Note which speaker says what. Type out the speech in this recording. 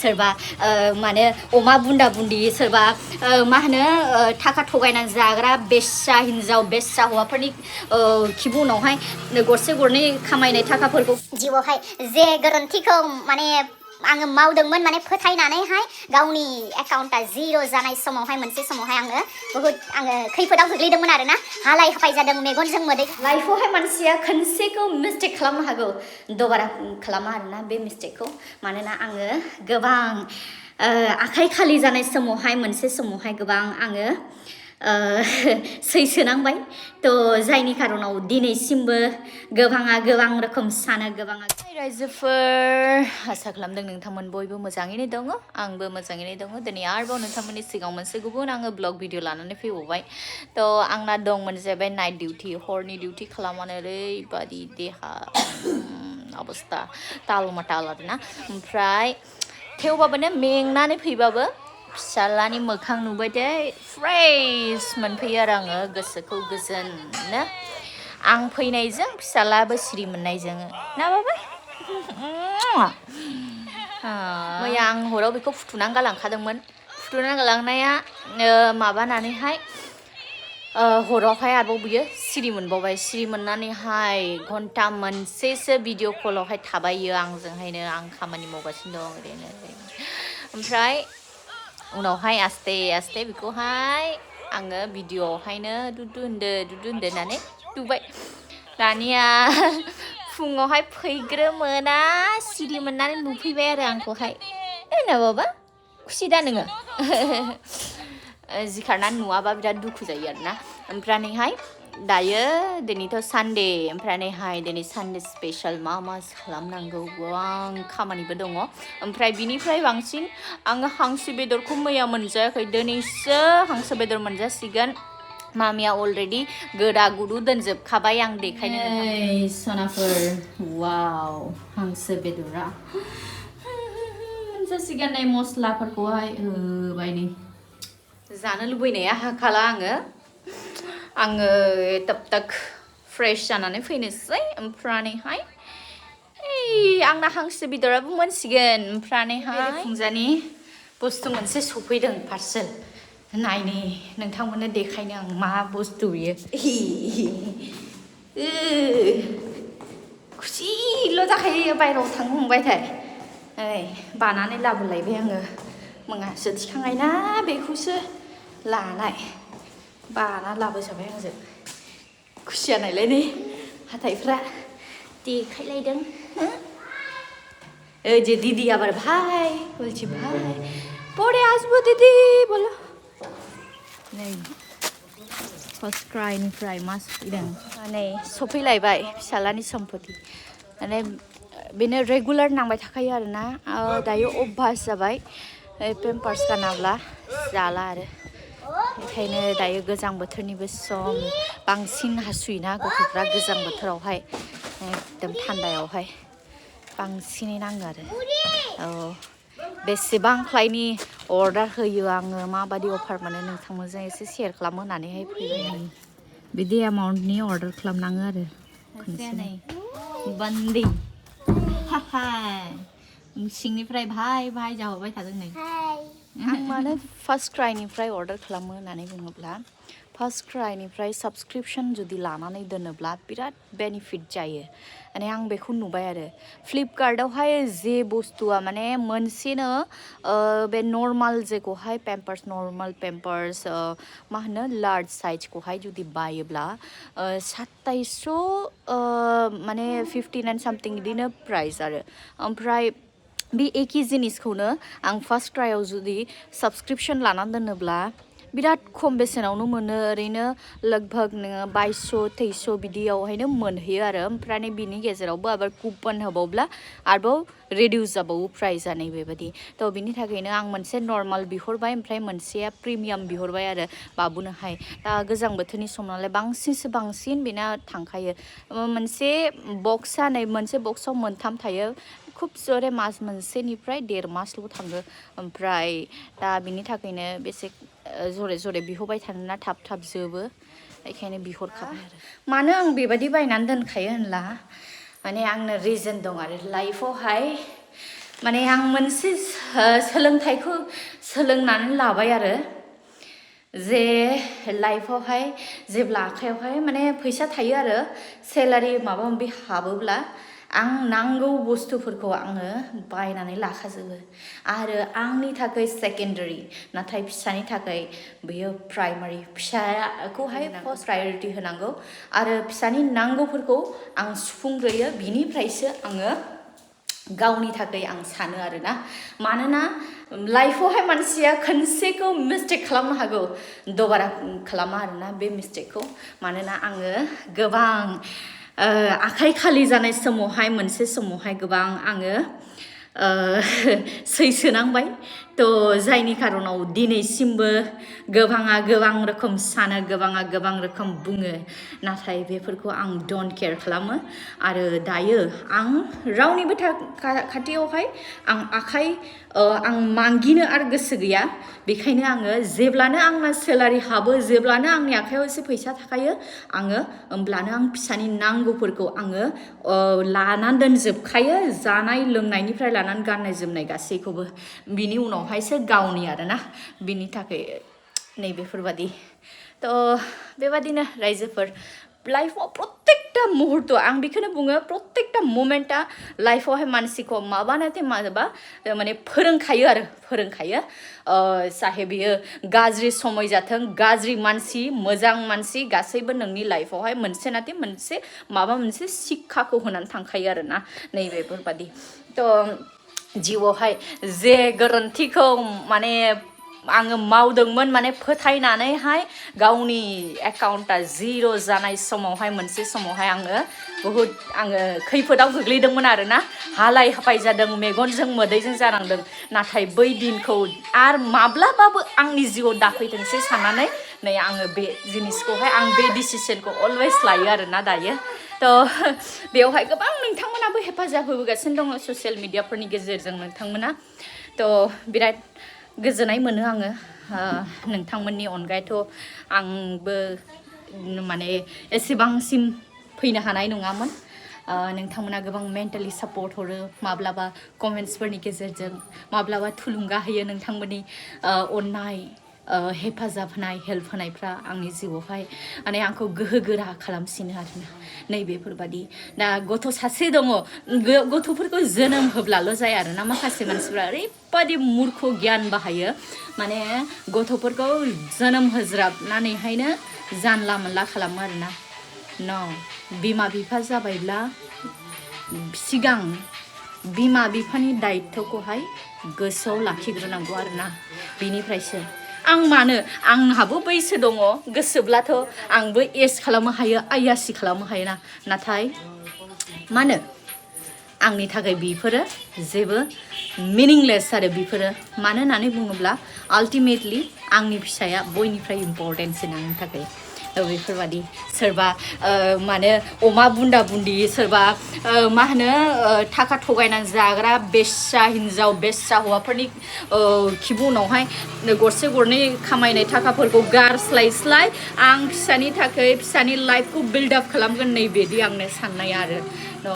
Speaker 1: सोरबा माने अमा बुन्दा बुन्दि सोरबा मा होनो थाखा थगायनानै जाग्रा बेस्सा हिन्जाव बेस्सा हौवाफोरनि खिबु उनावहाय गरसे गरनै खामायनाय थाखाफोरखौ जिउआवहाय जे गोरोन्थिखौ माने आङो मावदोंमोन माने फोथायनानैहाय गावनि एकाउन्टआ जिर' जानाय समावहाय मोनसे समावहाय बहुद खैफोदाव गोग्लैदोंमोन आरो ना हालाय हाफाय जादों मेगनजों मोदै लाइफआवहाय मानसिया खनसेखौ मिस्टेक खालामनो हागौ दबारा खालामा आरोना बे मिस्टेकखौ मानोना आङो गोबां आखाइ खालि जानाय समावहाय मोनसे समावहाय गोबां आङो सैसोनांबाय थ' जायनि खारनाव दिनैसिमबो गोबाङा गोबां रोखोम सानो गोबाङा रायजोफोर आसा खालामदों नोंथांमोन बयबो मोजाङैनो दङ आंबो मोजाङैनो दङ दिनै आरोबाव नोंथांमोननि सिगाङाव मोनसे गुबुन आङो ब्लग भिडिअ लानानै फैबावबाय थ' आंना दंमोन जाहैबाय नाइट डिउटि हरनि डिउटि खालामनानै ओरैबादि देहा अबस्था ताल माटाल आरोना ओमफ्राय थेवबाबो मेंनानै फैबाबो फिसालानि मोखां नुबाथाय फ्रेश मोनफैयो आरो आङो गोसोखौ गोजोननो आं फैनायजों फिसालाबो सिरि मोननायजों ना बाबा मैया आं हराव बेखौ फुथुनानै गालांखादोंमोन फुथुनानै गालांनाया माबानानैहाय हरावहाय आरोबाव बियो सिरि मोनबावबाय सिरि मोननानैहाय घन्टा मोनसेसो भिडिअ कलावहाय थाबायो आंजोंहायनो आं खामानि मावगासिनो दं ओरैनो ओमफ्राय उनावहाय आस्ते आस्ते बेखौहाय आङो भिडिअआवहायनो दुदु होनदो होननानै दुबाय दानिया फुङावहाय फैग्रोमोना सिरि मोननानै नुफैबाय आरो आंखौहाय ना बाबा खुसि दा नोङो जिखारनानै नुवाबा बिराद दुखु जायो आरोना ओमफ्रायहाय दायो दिनैथ' सानडे ओमफ्रायहाय दिनै सानडे स्पेशल मा खालामनांगौ गोबां खामानिबो दङ ओमफ्राय बिनिफ्राय बांसिन आङो हांसो बेदरखौ मैया मोनजायाखै दिनैसो हांसो बेदर मोनजासिगोन मामिया अलरेडि गोदा गुदु दोनजोबखाबाय आं देखायनो सनाफोर वाव हांसो बेदरा मोनजासिगोन नै मस्लाफोरखौहाय होबाय नै जानो लुबैनाया हाखाला आङो तब तक फ्रेश जानानै फैनोसै ओमफ्रायहाय आंना हांसो बेदराबो मोनसिगोन ओमफ्रायहाय फुंजानि बुस्थु मोनसे सफैदों पार्सेल नायनि नोंथांमोननो देखायनो आं मा बुस्थु बियो खुसिल' जाखायो बायहेरायाव थांनो मोनबायथाय बानानै लाबोलायबाय आङो मोङासो थिखांनाय ना बेखौसो लानाय बाना लाबोजाबाय आंजों खुसिया नायलाय नै हाथाइफ्रा देखायलायदों जे दीदी আবার ভাই বলছি ভাই পরে আসবো দিদি বলো नै फार्स्ट क्राइनिफ्राय मास फैदों नै सफैलायबाय फिसालानि सम्पति माने बेनो रेगुलार नांबाय थाखायो आरोना दायो अभ्यास जाबाय पेम्पार्स गानाब्ला जाला आरो बेखायनो दायो गोजां बोथोरनिबो सम बांसिन हासुयोना गथ'फ्रा गोजां बोथोरावहाय एकदम थान्दायावहाय बांसिनै नाङो आरो बेसेबां फ्लाइटनि अर्डार होयो आङो माबायदि अफार मोनो नोंथांमोनजों एसे शेयार खालामनो होननानैहाय फैबाय आरो बिदि एमाउन्टनि अर्डार खालामनाङो आरो खनसे बन्दी सिंनिफ्राय भाइ भाइ जाहरबाय थादों नै आं मानो फार्स्ट क्राइनिफ्राय अर्डार खालामो होननानै बुङोब्ला फार्स्ट क्राइनिफ्राय साबस्क्रिपसन जुदि लानानै दोनोब्ला बिराद बेनिफिट जायो माने आं बेखौ नुबाय आरो फ्लिपकार्टआवहाय जे बुस्थुआ माने मोनसेनो बे नर्माल जेखौहाय पेम्पार्स नर्माल पेम्पार्स मा होनो लार्ज साइजखौहाय जुदि बायोब्ला 2700 माने 59 सामथिं बिदिनो प्राइस आरो ओमफ्राय बे एखे जिनिसखौनो आं फार्स्ट क्राइआव जुदि साबस्क्रिपसन लानानै दोनोब्ला बिराद खम बेसेनावनो मोनो ओरैनो लगभग नोङो 2200-2300 बिदियावहायनो मोनहैयो आरो ओमफ्राय बिनि गेजेरावबो आरो कुपन होबावब्ला आरोबाव रिडिउस जाबावो प्राइसआ नै बेबायदि थ' बिनि थाखायनो आं मोनसे नर्माल बिहरबाय ओमफ्राय मोनसेया प्रिमियाम बिहरबाय आरो बाबुनोहाय दा गोजां बोथोरनि सम नालाय बांसिन बेना थांखायो मोनसे बक्सआ नै मोनसे बक्सआव मोनथाम थायो खुब जरे मास मोनसेनिफ्राय 1.5 मासल' थाङो ओमफ्राय दा बिनि थाखायनो बेसे जरे बिहरबाय थानोना थाब जोबो बेखायनो बिहरखाबाय आरो मानो आं बेबायदि बायनानै दोनखायो होनला माने आंनो रिजन दं आरो लाइफआवहाय माने आं मोनसे सोलोंथाइखौ सोलोंनानै लाबाय आरो जे लाइफआवहाय जेब्ला आखायावहाय माने फैसा थायो आरो सेलारि माबा माबि हाबोब्ला आं नांगौ बुस्थुफोरखौ आङो बायनानै लाखाजोबो आरो आंनि थाखाय सेकेन्डारि नाथाय फिसानि थाखाय बेयो प्राइमारि फिसाखौहाय फार्स्ट प्रायरिटि होनांगौ आरो फिसानि नांगौफोरखौ आं सुफुंग्रोयो बिनिफ्रायसो आङो गावनि थाखाय आं सानो आरोना मानोना लाइफआवहाय मानसिया खनसेखौ मिस्टेक खालामनो हागौ दबारा खालामा आरोना बे मिस्टेकखौ मानोना आङो गोबां आखाइ खालि जानाय समावहाय मोनसे समावहाय गोबां आङो सैसोनांबाय थ' जायनि खारनाव दिनैसिमबो गोबाङा गोबां रोखोम सानो गोबाङा गोबां रोखोम बुङो नाथाय बेफोरखौ आं डन्ट केयार खालामो आरो दायो आं रावनिबो खाथियावहाय आं आं मागिनो आरो गोसो गैया बेखायनो आङो जेब्लानो आंना सेलारि हाबो जेब्लानो आंनि आखायाव एसे फैसा थाखायो आङो होमब्लानो आं फिसानि नांगौफोरखौ आङो लानानै दोनजोबखायो जानाय लोंनायनिफ्राय लानानै गाननाय जोमनाय गासैखौबो बिनि उनावहायसो गावनि आरोना बिनि थाखाय नैबेफोरबादि थ' बेबादिनो रायजोफोर लाइफआव प्रत्येकटा मुहुर्त आं बेखौनो बुङो प्रत्येकटा मोमेन्टआ लाइफआवहाय मानसिखौ माबानाथे माबा माने फोरोंखायो चाहे बियो गाज्रि समय जाथों गाज्रि मानसि मोजां मानसि गासैबो नोंनि लाइफआवहाय मोनसे नाथे मोनसे माबा मोनसे शिक्षाखौ होनानै थांखायो आरोना नैबेफोरबादि थ' जिउआवहाय जे गोरोन्थिखौ माने आङो मावदोंमोन माने फोथायनानैहाय गावनि एकाउन्टआ जिर' जानाय समावहाय मोनसे समावहाय बहुद खैफोदाव गोग्लैदोंमोन आरोना हालाय हाफाय जादों मेगनजों मोदैजों जानांदों नाथाय बै दिनखौ आरो माब्लाबाबो आंनि जिउआव दाफैथोंसै साननानै नै आङो बे जिनिसखौहाय आं बे डिसिसनखौ अलवेज लायो आरोना दायो थ' बेवहाय गोबां नोंथांमोनाबो हेफाजाब होबोगासिनो दङ ससियेल मिडियाफोरनि गेजेरजों नोंथांमोना थ' बिराद गोजोननाय मोनो आङो नोंथांमोननि अनगायैथ' आंबो माने एसेबांसिम फैनो हानाय नङामोन नोंथांमोना गोबां मेन्टेलि सापर्ट हरो माब्लाबा कमेन्ट्सफोरनि गेजेरजों माब्लाबा थुलुंगा होयो नोंथांमोननि अननाय हेफाजाब होनाय हेल्प होनायफ्रा आंनि जिउआवहाय माने आंखौ गोहो गोरा खालामसिनो आरोना नैबेफोरबादि दा गथ' सासे दङ गथ'फोरखौ जोनोम होब्लाल' जाया आरोना माखासे मानसिफ्रा ओरैबादि मुर्ख गियान बाहायो माने गथ'फोरखौ जोनोम होज्राबनानैहायनो जानला मोनला खालामो आरोना न' बिमा बिफा जाबायब्ला सिगां बिमा बिफानि दायित्वखौहाय गोसोआव लाखिग्रोनांगौ आरोना बिनिफ्रायसो आं मानो आंहाबो बैसो दङ गोसोब्लाथ' आंबो एज खालामनो हायो आयासि खालामनो हायोना नाथाय मानो आंनि थाखाय बेफोरो जेबो मिनिंलेस आरो बेफोरो मानो होननानै बुङोब्ला आल्टिमेटलि आंनि फिसाया बयनिफ्राय इम्परटेन्टसिन आंनि थाखाय बेफोरबादि सोरबा माने अमा बुन्दा बुन्दि सोरबा मा होनो थाखा थगायनानै जाग्रा बेस्सा हिन्जाव बेस्सा हौवाफोरनि खिबु उनावहाय गरसे गरनै खामायनाय थाखाफोरखौ गारस्लायस्लाय आं फिसानि थाखाय फिसानि लाइफखौ बिल्ड आप खालामगोन नैबेदि आंनो साननाय आरो